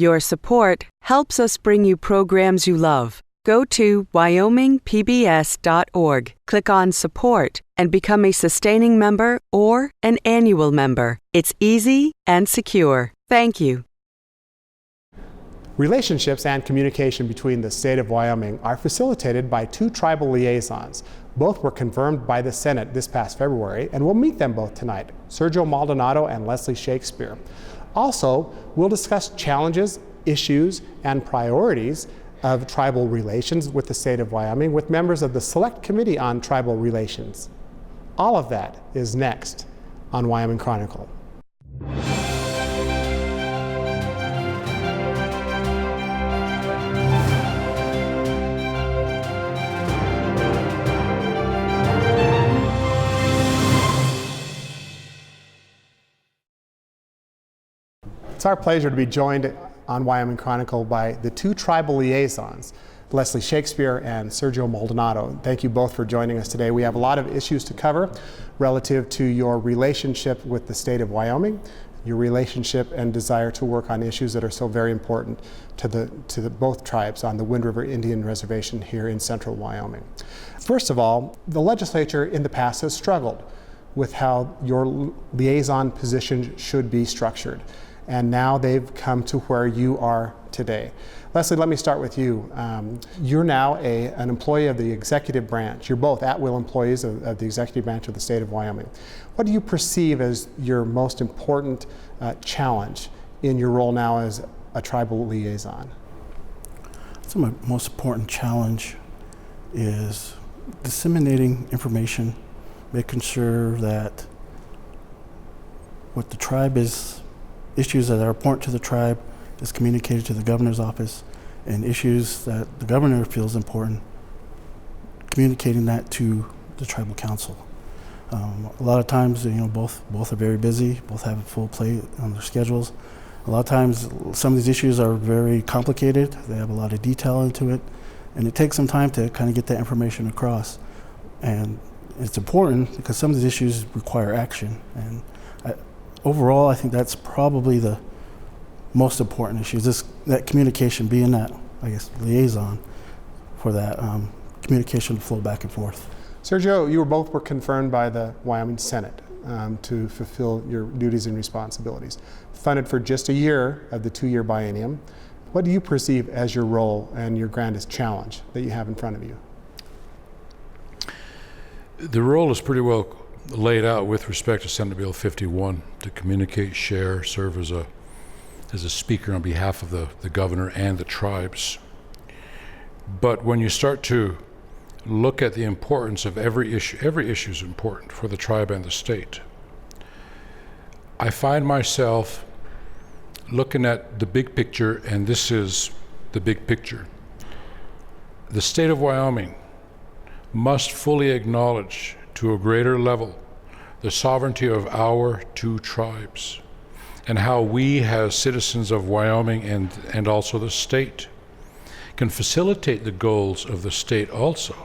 Your support helps us bring you programs you love. Go to wyomingpbs.org, click on Support, and become a sustaining member or an annual member. It's easy and secure. Thank you. Relationships and communication between the state of Wyoming are facilitated by two tribal liaisons. Both were confirmed by the Senate this past February, and we'll meet them both tonight, Sergio Maldonado and Leslie Shakespeare. Also, we'll discuss challenges, issues, and priorities of tribal relations with the state of Wyoming with members of the Select Committee on Tribal Relations. All of that is next on Wyoming Chronicle. It's our pleasure to be joined on Wyoming Chronicle by the two tribal liaisons, Leslie Shakespeare and Sergio Maldonado. Thank you both for joining us today. We have a lot of issues to cover relative to your relationship with the state of Wyoming, your relationship and desire to work on issues that are so very important to the both tribes on the Wind River Indian Reservation here in central Wyoming. First of all, the legislature in the past has struggled with how your liaison position should be structured. And now they've come to where you are today. Leslie, let me start with you. You're now an employee of the executive branch. You're both at-will employees of the executive branch of the state of Wyoming. What do you perceive as your most important challenge in your role now as a tribal liaison? So my most important challenge is disseminating information, making sure that what the tribe issues that are important to the tribe is communicated to the governor's office, and issues that the governor feels important, communicating that to the tribal council. A lot of times, both are very busy, both have a full plate on their schedules. A lot of times, some of these issues are very complicated. They have a lot of detail into it, and it takes some time to kind of get that information across. And it's important because some of these issues require action. And overall, I think that's probably the most important issue, is that communication, being that, liaison for that communication to flow back and forth. Sergio, you were confirmed by the Wyoming Senate to fulfill your duties and responsibilities. Funded for just a year of the 2-year biennium. What do you perceive as your role and your grandest challenge that you have in front of you? The role is pretty well laid out with respect to Senate Bill 51 to communicate, share, serve as a speaker on behalf of the governor and the tribes. But when you start to look at the importance of every issue is important for the tribe and the state. I find myself looking at the big picture, and this is the big picture. The state of Wyoming must fully acknowledge to a greater level the sovereignty of our two tribes, and how we as citizens of Wyoming and also the state can facilitate the goals of the state also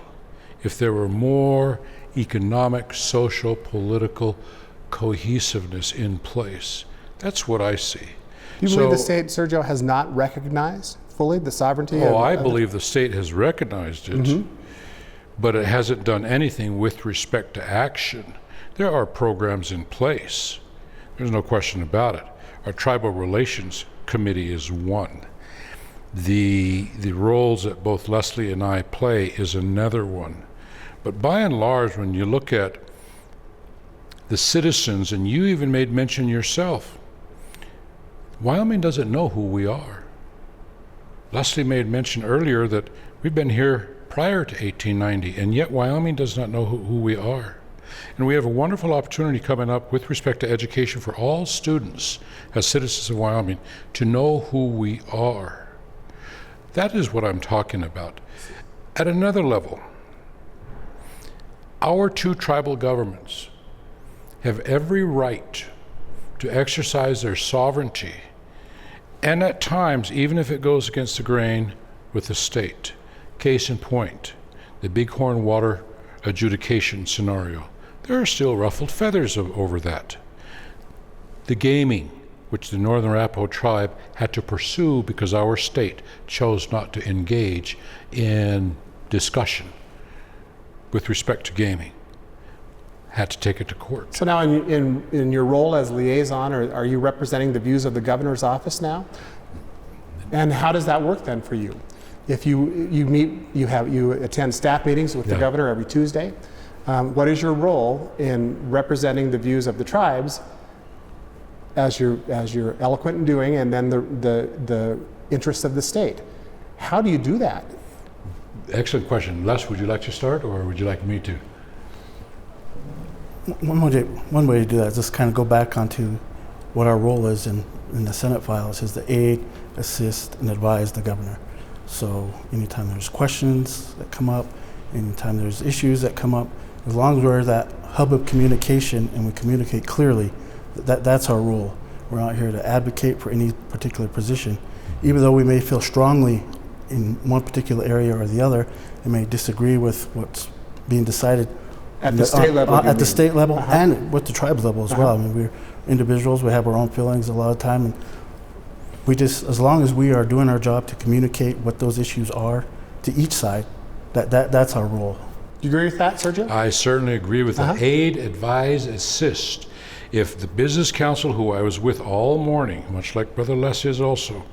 if there were more economic, social, political cohesiveness in place. That's what I see. Do you believe the state, Sergio, has not recognized fully the sovereignty? I believe the state has recognized it, but it hasn't done anything with respect to action. There are programs in place. There's no question about it. Our Tribal Relations Committee is one. The roles that both Leslie and I play is another one. But by and large, when you look at the citizens, and you even made mention yourself, Wyoming doesn't know who we are. Leslie made mention earlier that we've been here prior to 1890, and yet Wyoming does not know who we are. And we have a wonderful opportunity coming up with respect to education for all students as citizens of Wyoming to know who we are. That is what I'm talking about. At another level, our two tribal governments have every right to exercise their sovereignty, and at times, even if it goes against the grain, with the state. Case in point, the Bighorn water adjudication scenario. There are still ruffled feathers over that. The gaming which the Northern Arapaho tribe had to pursue because our state chose not to engage in discussion with respect to gaming. Had to take it to court. So now in your role as liaison, are you representing the views of the governor's office now? And how does that work then for you? If you attend staff meetings with the governor every Tuesday, what is your role in representing the views of the tribes as you're eloquent in doing, and then the interests of the state? How do you do that? Excellent question. Les, would you like to start, or would you like me to? One way to do that is just kind of go back onto what our role is in the Senate file. It says to aid, assist, and advise the governor. So anytime there's questions that come up, anytime there's issues that come up, as long as we're that hub of communication and we communicate clearly, that's our role. We're out here to advocate for any particular position. Even though we may feel strongly in one particular area or the other, and may disagree with what's being decided at the state level. At the state level and with the tribes level as well. I mean, we're individuals, we have our own feelings a lot of time, and we just, as long as we are doing our job to communicate what those issues are to each side, that's our role. Do you agree with that, Sergio? I certainly agree with that. Aid, advise, assist. If the business council, who I was with all morning, much like Brother Les is also,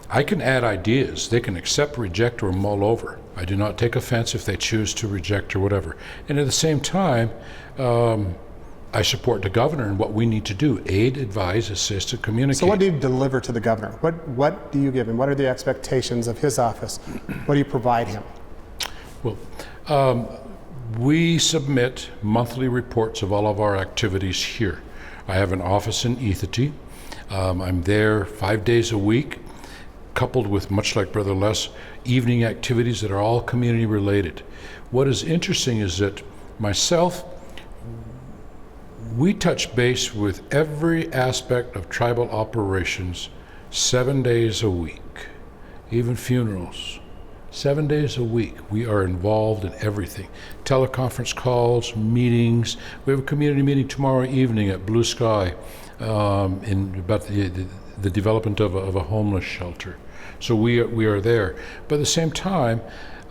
I can add ideas. They can accept, reject, or mull over. I do not take offense if they choose to reject or whatever. And at the same time, I support the governor in what we need to do: aid, advise, assist, and communicate. So what do you deliver to the governor? What do you give him? What are the expectations of his office? What do you provide him? Well, we submit monthly reports of all of our activities here. I have an office in Ethity. I'm there 5 days a week, coupled with, much like Brother Les, evening activities that are all community related. What is interesting is that myself, we touch base with every aspect of tribal operations 7 days a week, even funerals. 7 days a week, we are involved in everything. Teleconference calls, meetings. We have a community meeting tomorrow evening at Blue Sky about the development of a homeless shelter. So we are there. But at the same time,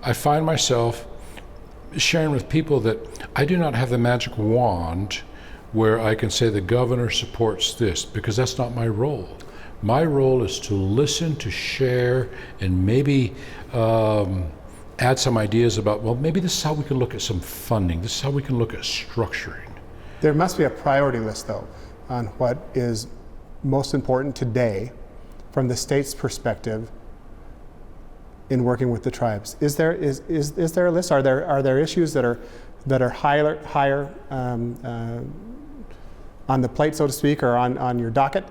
I find myself sharing with people that I do not have the magic wand where I can say the governor supports this, because that's not my role. My role is to listen, to share, and maybe add some ideas about, well, maybe this is how we can look at some funding. This is how we can look at structuring. There must be a priority list, though, on what is most important today from the state's perspective in working with the tribes. Is there a list? Are there issues that are higher on the plate, so to speak, or on your docket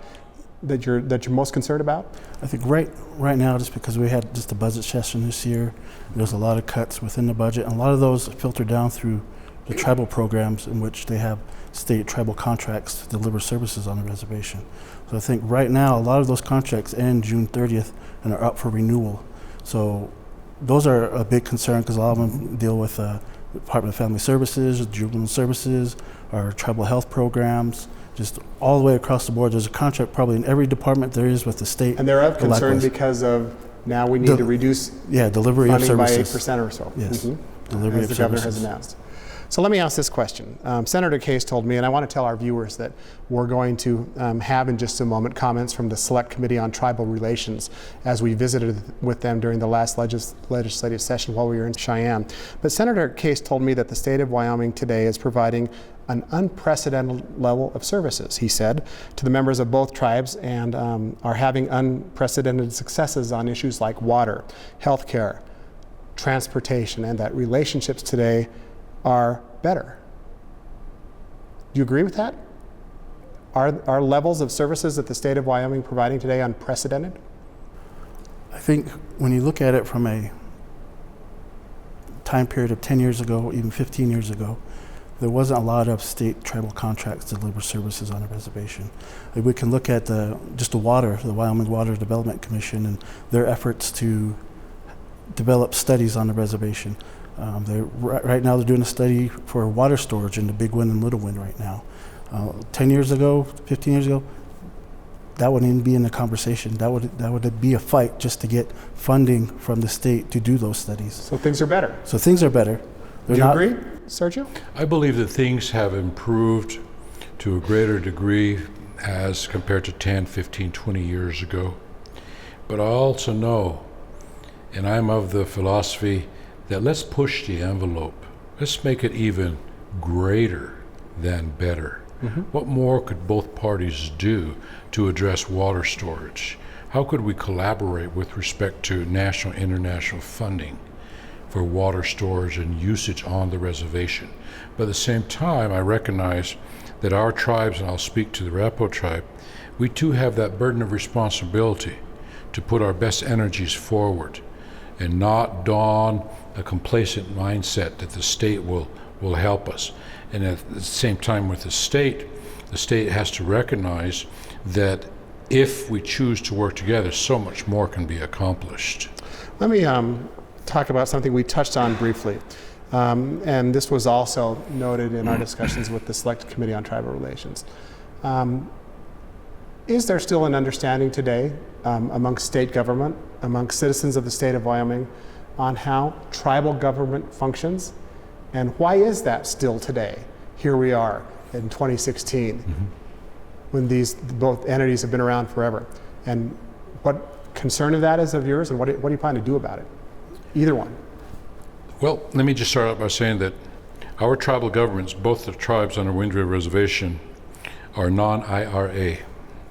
that you're most concerned about? I think right now, just because we had just a budget session this year, there's a lot of cuts within the budget, and a lot of those filter down through the tribal programs in which they have state tribal contracts to deliver services on the reservation. So I think right now a lot of those contracts end June 30th and are up for renewal. So those are a big concern, because a lot of them deal with Department of Family Services, Juvenile Services, our tribal health programs, just all the way across the board. There's a contract probably in every department there is with the state. And they're of concern because of now we need to reduce delivery of services by 8% or so. Yes, delivery as of the governor services has announced. So let me ask this question. Senator Case told me, and I want to tell our viewers that we're going to have in just a moment comments from the Select Committee on Tribal Relations as we visited with them during the last legislative session while we were in Cheyenne. But Senator Case told me that the state of Wyoming today is providing an unprecedented level of services, he said, to the members of both tribes, and are having unprecedented successes on issues like water, healthcare, transportation, and that relationships today are better. Do you agree with that? Are levels of services that the state of Wyoming providing today unprecedented? I think when you look at it from a time period of 10 years ago, even 15 years ago, there wasn't a lot of state tribal contracts to deliver services on a reservation. We can look at the Wyoming Water Development Commission, and their efforts to develop studies on the reservation. Right now they're doing a study for water storage in the Big Wind and Little Wind right now. 10 years ago, 15 years ago, that wouldn't even be in the conversation. That would be a fight just to get funding from the state to do those studies. So things are better. So things are better. Do you agree, Sergio? I believe that things have improved to a greater degree as compared to 10, 15, 20 years ago. But I also know, and I'm of the philosophy that let's push the envelope. Let's make it even greater than better. What more could both parties do to address water storage? How could we collaborate with respect to national, international funding for water storage and usage on the reservation? But at the same time, I recognize that our tribes, and I'll speak to the Arapaho tribe, we too have that burden of responsibility to put our best energies forward and not don a complacent mindset that the state will help us. And at the same time with the state has to recognize that if we choose to work together, so much more can be accomplished. Let me talk about something we touched on briefly. And this was also noted in our discussions with the Select Committee on Tribal Relations. Is there still an understanding today among state government, among citizens of the state of Wyoming, on how tribal government functions? And why is that still today? Here we are in 2016, when both entities have been around forever. And what concern of that is of yours, and what do you plan to do about it? Either one. Well, let me just start out by saying that our tribal governments, both the tribes on the Wind River Reservation, are non-IRA,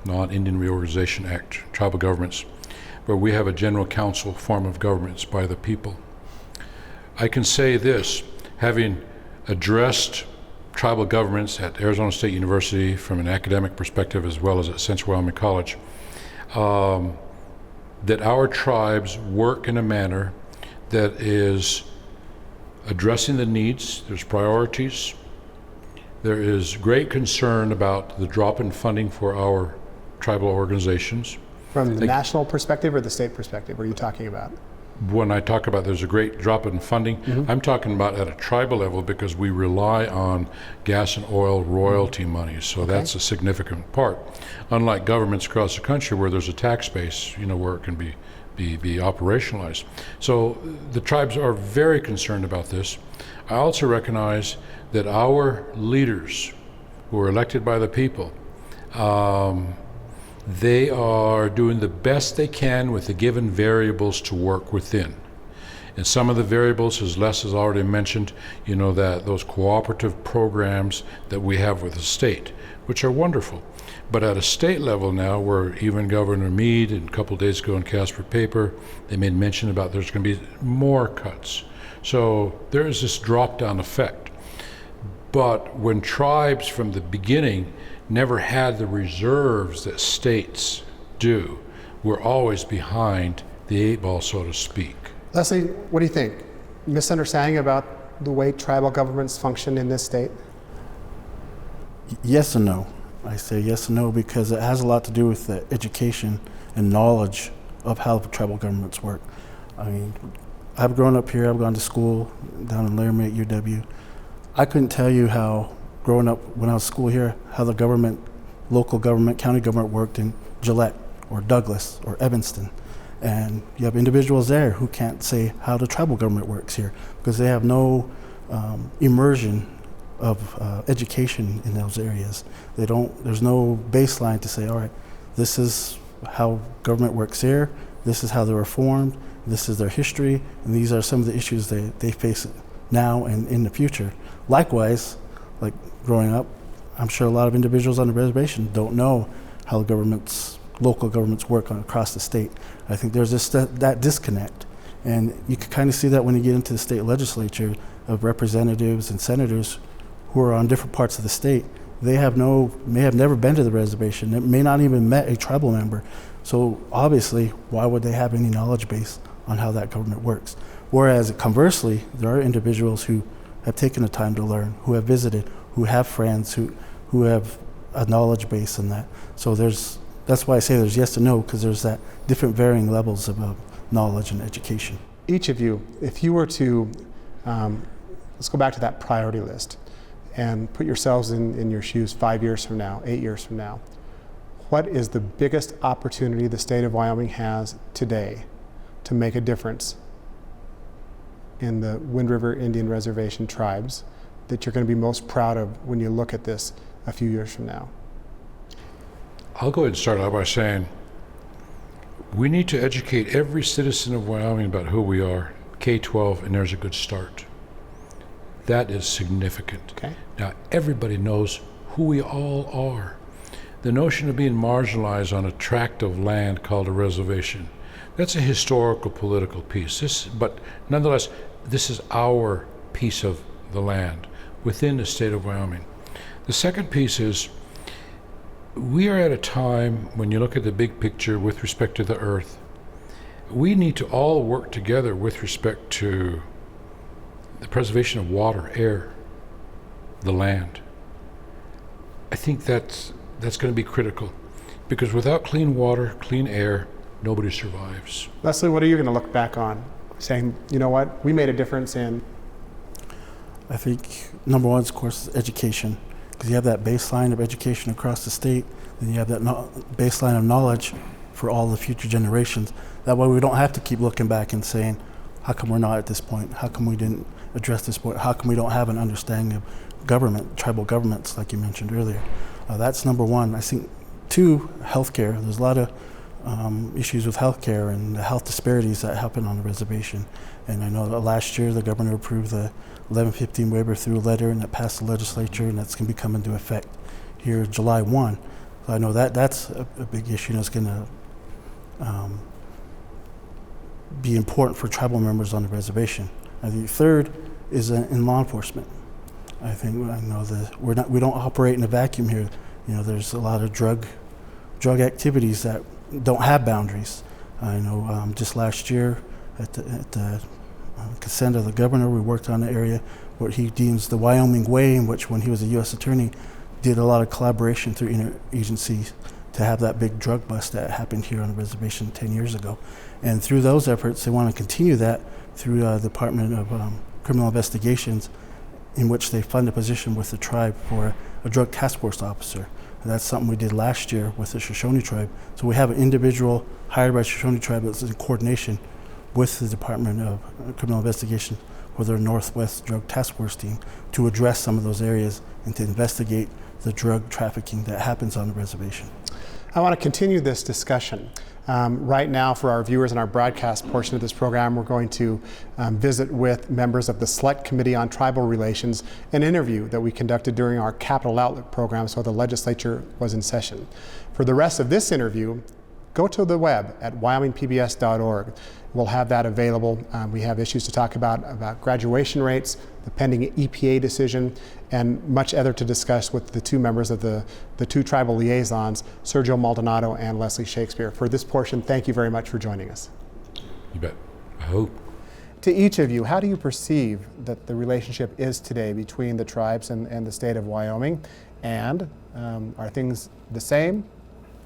Non-Indian Reorganization Act tribal governments, where we have a general council form of governments by the people. I can say this, having addressed tribal governments at Arizona State University from an academic perspective as well as at Central Wyoming College, that our tribes work in a manner that is addressing the needs, there's priorities, there is great concern about the drop in funding for our tribal organizations. From the national perspective or the state perspective, what are you talking about? When I talk about there's a great drop in funding, I'm talking about at a tribal level because we rely on gas and oil royalty money, so that's a significant part. Unlike governments across the country where there's a tax base, where it can be operationalized. So the tribes are very concerned about this. I also recognize that our leaders who are elected by the people, they are doing the best they can with the given variables to work within. And some of the variables, as Les has already mentioned, that those cooperative programs that we have with the state, which are wonderful. But at a state level now, where even Governor Meade, and a couple of days ago in Casper paper, they made mention about there's going to be more cuts. So there is this drop-down effect. But when tribes from the beginning never had the reserves that states do, we're always behind the 8 ball, so to speak. Leslie, what do you think? Misunderstanding about the way tribal governments function in this state? Yes and no. I say yes and no because it has a lot to do with the education and knowledge of how the tribal governments work. I mean, I've grown up here, I've gone to school down in Laramie at UW. I couldn't tell you how, growing up when I was at school here, how the government, local government, county government worked in Gillette or Douglas or Evanston. And you have individuals there who can't say how the tribal government works here because they have no immersion of education in those areas. There's no baseline to say, all right, this is how government works here, this is how they were formed, this is their history, and these are some of the issues they face now and in the future. Likewise, like growing up, I'm sure a lot of individuals on the reservation don't know how the local governments work across the state. I think there's that disconnect. And you can kind of see that when you get into the state legislature of representatives and senators who are on different parts of the state. They may have never been to the reservation. They may not even met a tribal member. So obviously, why would they have any knowledge base on how that government works? Whereas conversely, there are individuals who have taken the time to learn, who have visited, who have friends, who have a knowledge base in that. So that's why I say there's yes and no, because there's that different varying levels of knowledge and education. Each of you, if you were to, let's go back to that priority list and put yourselves in your shoes 5 years from now, 8 years from now, what is the biggest opportunity the state of Wyoming has today to make a difference in the Wind River Indian Reservation tribes that you're going to be most proud of when you look at this a few years from now? I'll go ahead and start out by saying we need to educate every citizen of Wyoming about who we are, K-12, and there's a good start. That is significant. Okay. Now, everybody knows who we all are. The notion of being marginalized on a tract of land called a reservation, that's a historical political piece. But nonetheless, this is our piece of the land within the state of Wyoming. The second piece is we are at a time when you look at the big picture with respect to the earth, we need to all work together with respect to the preservation of water, air, the land. I think that's going to be critical, because without clean water, clean air, nobody survives. Leslie, what are you going to look back on saying, you know what, we made a difference in? I think number one, of course, is education, because you have that baseline of education across the state, then you have that baseline of knowledge for all the future generations. That way we don't have to keep looking back and saying, how come we're not at this point? How come we didn't address this point? How come we don't have an understanding of government, tribal governments, like you mentioned earlier? That's number one. I think two, healthcare. There's a lot of issues with healthcare and the health disparities that happen on the reservation. And I know that last year the governor approved the 1115 waiver through a letter, and that passed the legislature, and that's going to be coming into effect here July 1. So I know that's a big issue, and it's going to be important for tribal members on the reservation. I think third is in law enforcement. I think I know that we don't operate in a vacuum here. You know, there's a lot of drug activities that don't have boundaries. I know just last year at the consent of the governor, we worked on an area what he deems the Wyoming way, in which when he was a U.S. attorney, did a lot of collaboration through interagencies to have that big drug bust that happened here on the reservation 10 years ago. And through those efforts, they want to continue that through the Department of Criminal Investigations, in which they fund a position with the tribe for a drug task force officer. And that's something we did last year with the Shoshone tribe. So we have an individual hired by the Shoshone tribe that's in coordination with the Department of Criminal Investigation for their Northwest Drug Task Force team to address some of those areas and to investigate the drug trafficking that happens on the reservation. I want to continue this discussion. Right now, for our viewers in our broadcast portion of this program, we're going to visit with members of the Select Committee on Tribal Relations, an interview that we conducted during our Capital Outlook program, so the legislature was in session. For the rest of this interview, go to the web at wyomingpbs.org. We'll have that available. We have issues to talk about graduation rates, the pending EPA decision, and much other to discuss with the two members of the two tribal liaisons, Sergio Maldonado and Leslie Shakespeare. For this portion, thank you very much for joining us. You bet. I hope. To each of you, how do you perceive that the relationship is today between the tribes and the state of Wyoming? And are things the same,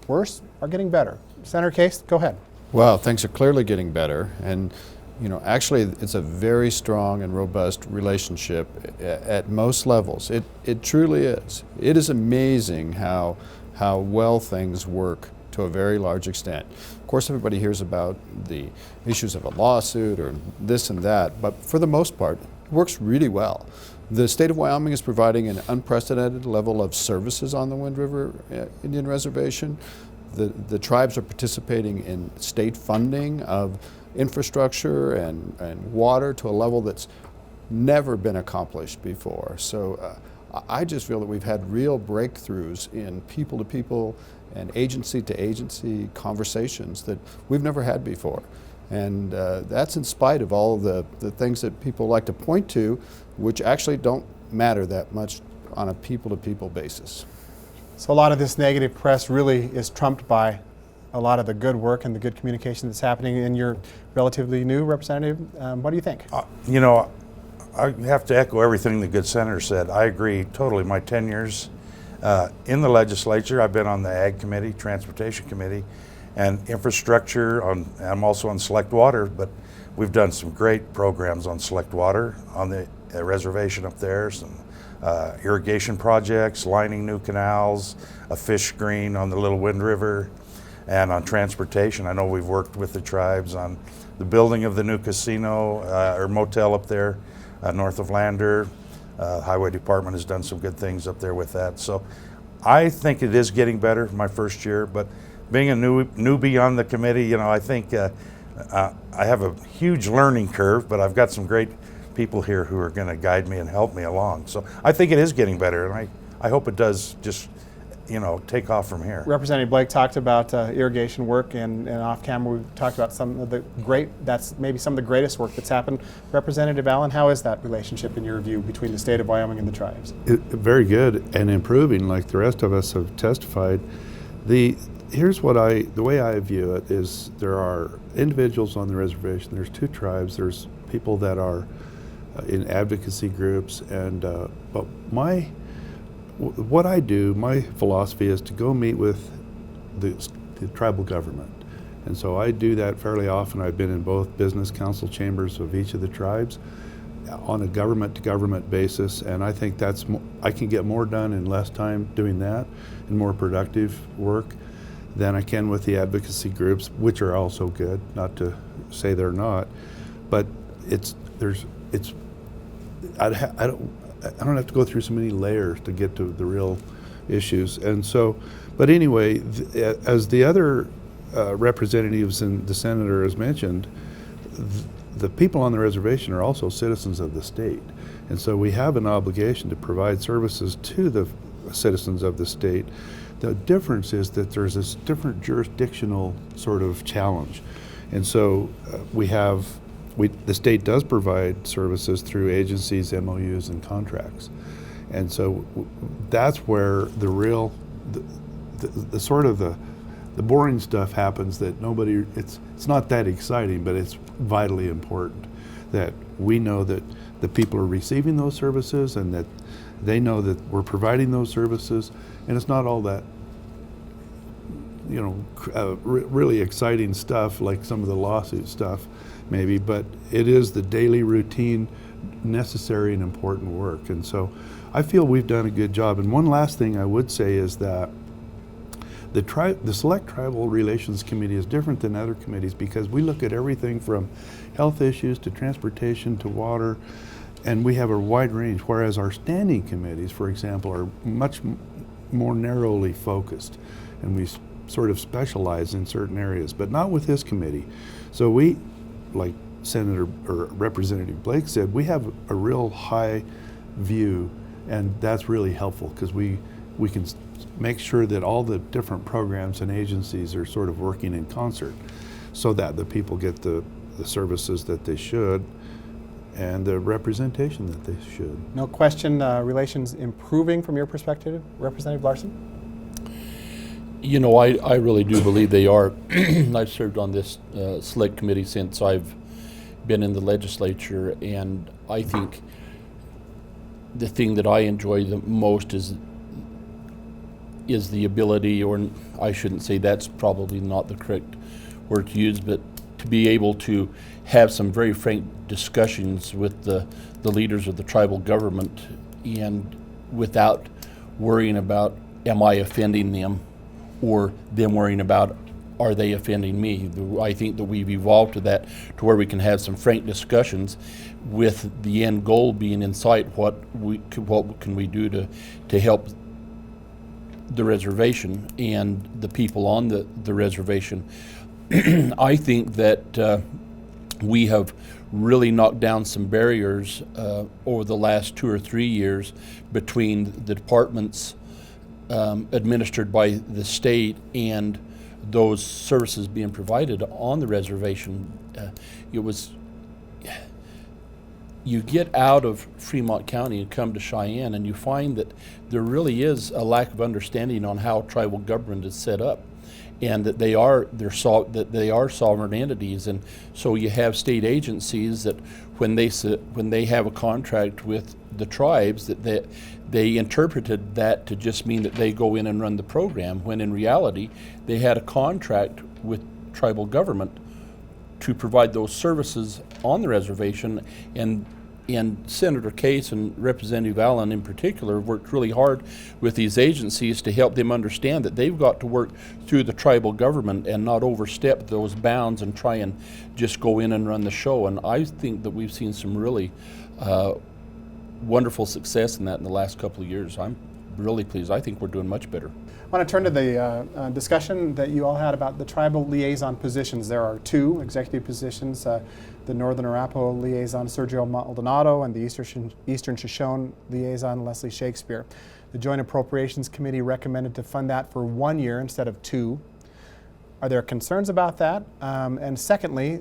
worse, or getting better? Senator Case, go ahead. Well, things are clearly getting better, and you know, actually it's a very strong and robust relationship at most levels. It truly is. It is amazing how well things work to a very large extent. Of course, everybody hears about the issues of a lawsuit or this and that, but for the most part, it works really well. The state of Wyoming is providing an unprecedented level of services on the Wind River Indian Reservation. The tribes are participating in state funding of infrastructure and water to a level that's never been accomplished before. So I just feel that we've had real breakthroughs in people-to-people and agency-to-agency conversations that we've never had before. And that's in spite of all of the things that people like to point to, which actually don't matter that much on a people-to-people basis. So a lot of this negative press really is trumped by a lot of the good work and the good communication that's happening in your relatively new representative. What do you think? You know, I have to echo everything the good senator said. I agree totally. My 10 years in the legislature, I've been on the Ag Committee, Transportation Committee, and infrastructure. I'm also on Select Water, but we've done some great programs on Select Water on the reservation up there, some irrigation projects, lining new canals, a fish screen on the Little Wind River, and on transportation. I know we've worked with the tribes on the building of the new casino or motel up there north of Lander. Highway Department has done some good things up there with that. So I think it is getting better my first year, but being a newbie on the committee, I think I have a huge learning curve, but I've got some great people here who are going to guide me and help me along. So I think it is getting better, and I hope it does just take off from here. Representative Blake talked about irrigation work, and off camera we talked about some of the that's maybe some of the greatest work that's happened. Representative Allen, how is that relationship in your view between the state of Wyoming and the tribes? Very good and improving, like the rest of us have testified. Here's the way I view it is there are individuals on the reservation, there's two tribes, there's people that are in advocacy groups, and but what I do, my philosophy is to go meet with the tribal government. And so I do that fairly often. I've been in both business council chambers of each of the tribes on a government-to-government basis, and I think I can get more done in less time doing that and more productive work than I can with the advocacy groups, which are also good, not to say they're not, but I don't have to go through so many layers to get to the real issues. And so, but anyway, as the other representatives and the senator has mentioned, the people on the reservation are also citizens of the state. And so we have an obligation to provide services to the citizens of the state. The difference is that there's this different jurisdictional sort of challenge. And so the state does provide services through agencies, MOUs, and contracts. And so that's where the real, the sort of the boring stuff happens that it's not that exciting, but it's vitally important that we know that the people are receiving those services and that they know that we're providing those services, and it's not all that really exciting stuff like some of the lawsuit stuff maybe, but it is the daily routine necessary and important work. And so I feel we've done a good job. And one last thing I would say is that the Select Tribal Relations Committee is different than other committees because we look at everything from health issues to transportation to water, and we have a wide range, whereas our standing committees, for example, are much more narrowly focused, and we sort of specialize in certain areas, but not with this committee. So we, like Senator or Representative Blake said, we have a real high view, and that's really helpful because we can make sure that all the different programs and agencies are sort of working in concert so that the people get the services that they should and the representation that they should. No question, relations improving from your perspective, Representative Larsen? I really do believe they are. I've served on this select committee since I've been in the legislature, and I think the thing that I enjoy the most is the ability, or I shouldn't say that's probably not the correct word to use, but to be able to have some very frank discussions with the leaders of the tribal government, and without worrying about am I offending them, or them worrying about are they offending me. I think that we've evolved to that, to where we can have some frank discussions with the end goal being in sight. What can we do to help the reservation and the people on the reservation. I think that we have really knocked down some barriers over the last 2 or 3 years between the departments administered by the state and those services being provided on the reservation. You get out of Fremont County and come to Cheyenne, and you find that there really is a lack of understanding on how tribal government is set up, and that they are sovereign entities. And so you have state agencies that when they have a contract with the tribes, that they interpreted that to just mean that they go in and run the program, when in reality they had a contract with tribal government to provide those services on the reservation, and And Senator Case and Representative Allen in particular worked really hard with these agencies to help them understand that they've got to work through the tribal government and not overstep those bounds and try and just go in and run the show. And I think that we've seen some really wonderful success in that in the last couple of years. I'm really pleased. I think we're doing much better. I want to turn to the discussion that you all had about the tribal liaison positions. There are two executive positions, the Northern Arapaho liaison, Sergio Maldonado, and the Eastern Shoshone liaison, Leslie Shakespeare. The Joint Appropriations Committee recommended to fund that for 1 year instead of 2. Are there concerns about that? And secondly,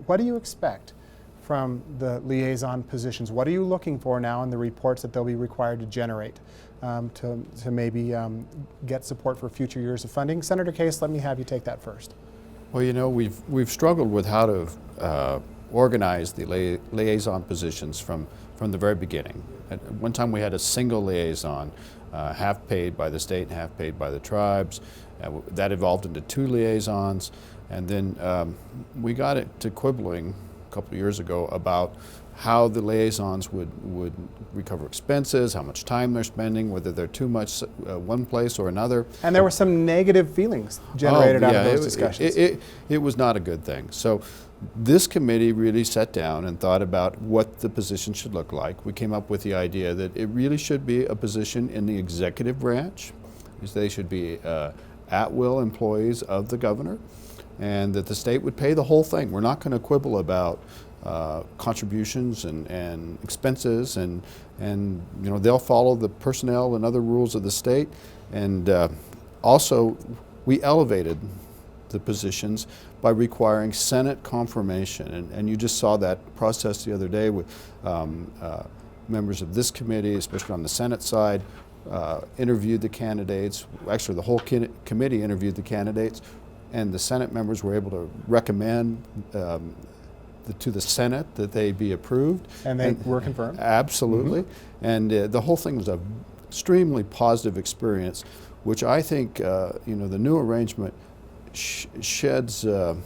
what do you expect from the liaison positions? What are you looking for now in the reports that they'll be required to generate to maybe get support for future years of funding? Senator Case, let me have you take that first. Well, you know, we've struggled with how to organize the liaison positions from the very beginning. At one time we had a single liaison, half paid by the state and half paid by the tribes. That evolved into 2 liaisons, and then we got it to quibbling a couple of years ago about how the liaisons would recover expenses, how much time they're spending, whether they're too much one place or another. And there were some negative feelings generated out of those discussions. It was not a good thing. So this committee really sat down and thought about what the position should look like. We came up with the idea that it really should be a position in the executive branch. They should be at-will employees of the governor, and that the state would pay the whole thing. We're not going to quibble about contributions and expenses, and you know, they'll follow the personnel and other rules of the state. And also, we elevated the positions by requiring Senate confirmation, and you just saw that process the other day with members of this committee, especially on the Senate side, interviewed the candidates. Actually, the whole committee interviewed the candidates, and the Senate members were able to recommend to the Senate that they be approved. And they were confirmed? Absolutely. Mm-hmm. And the whole thing was an extremely positive experience, which I think, you know, the new arrangement sheds the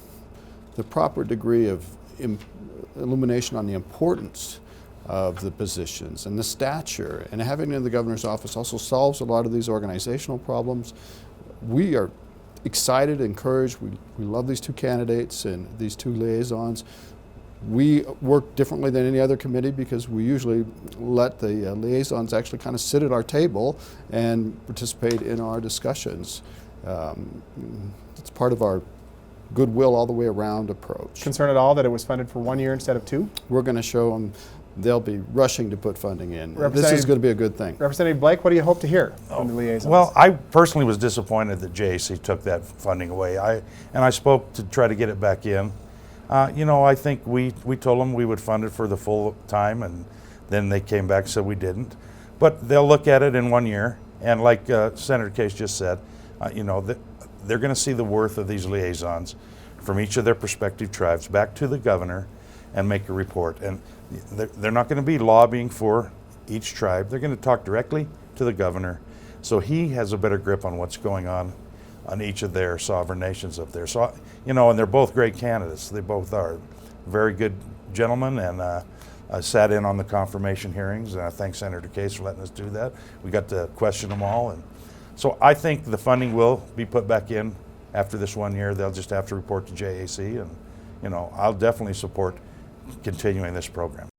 proper degree of illumination on the importance of the positions and the stature. And having it in the governor's office also solves a lot of these organizational problems. We are excited, encouraged. We love these 2 candidates and these 2 liaisons. We work differently than any other committee because we usually let the liaisons actually kind of sit at our table and participate in our discussions. It's part of our goodwill all the way around approach. Concern at all that it was funded for 1 year instead of 2? We're going to show them they'll be rushing to put funding in. This is going to be a good thing. Representative Blake, what do you hope to hear from the liaisons? Well, I personally was disappointed that JAC took that funding away. I spoke to try to get it back in. You know, I think we told them we would fund it for the full time, and then they came back and said we didn't. But they'll look at it in 1 year, and like Senator Case just said, you know, they're going to see the worth of these liaisons from each of their respective tribes back to the governor and make a report. And they're not going to be lobbying for each tribe. They're going to talk directly to the governor, so he has a better grip on what's going on each of their sovereign nations up there. So, you know, and they're both great candidates. They both are very good gentlemen, and I sat in on the confirmation hearings, and I thank Senator Case for letting us do that. We got to question them all, and so I think the funding will be put back in after this 1 year. They'll just have to report to JAC, and you know, I'll definitely support continuing this program.